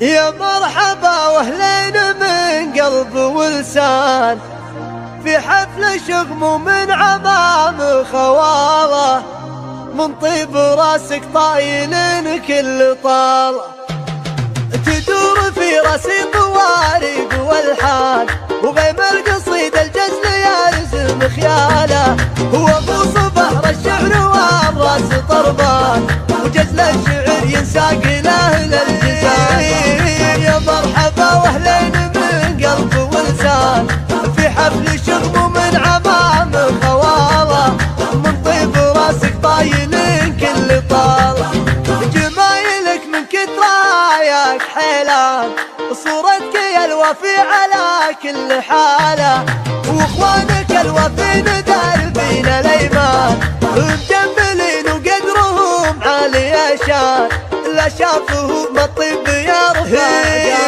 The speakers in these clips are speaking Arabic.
يا مرحبا واهلين من قلب ولسان في حفل شغم من عمام خواله، من طيب راسك طايل كل طاله، تدور في راسي طوارق والحان، وغيم القصيد الجزل يرسم خياله، هو ابو صبح الشعر والراس طربان، وجزل الشعر ينساق لاهل الجزال. يا مرحبا واهلين من قلب ولسان في حفل شغم من عمام خواله، من طيب راسك طايل كل طاله، جمايلك من كتراياك حيلان، صورتك يا الوفي على كل حاله، واخوانك الوفين دربين الايمان، مجملين وقدرهم عالي شان، لا شافهم الطيب يا رفاقه،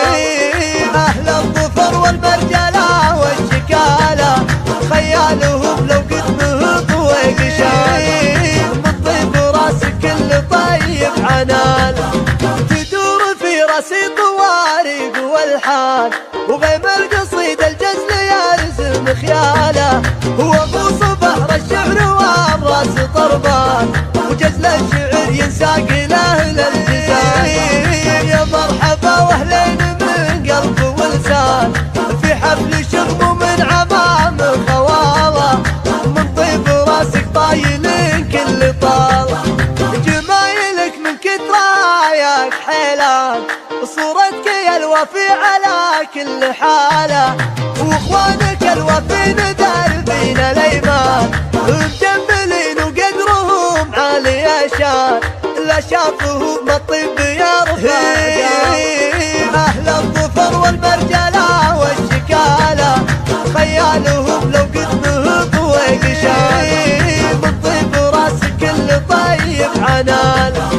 اهل الظفر والمرجله والشكاله، خيالهم لو قد مهط وقشاله، من طيب راسك كل طيب عناله، تدور في راسي طوارق والحان، وغيم القصيد الجزل يرسم خياله، هو ابو صبح الشعر والراس طربان، وجزل الشعر ينساق لاهل الجزال. يا مرحبا واهلين من قلب ولسان في حفل شغم من عمام خواله، من طيب راسك طايل كل طاله، جمايلك من كتراياك حيلان، صورتك يا الوفي على كل حاله، واخوانك الوفين دربين الايمان، مجملين وقدرهم عالي شان، لا شافهم الطيب يا رفاقه، اهل الظفر والمرجله والشكاله، خيالهم لو قد مهط وقشاله، من طيب راسك كل طيب عناله.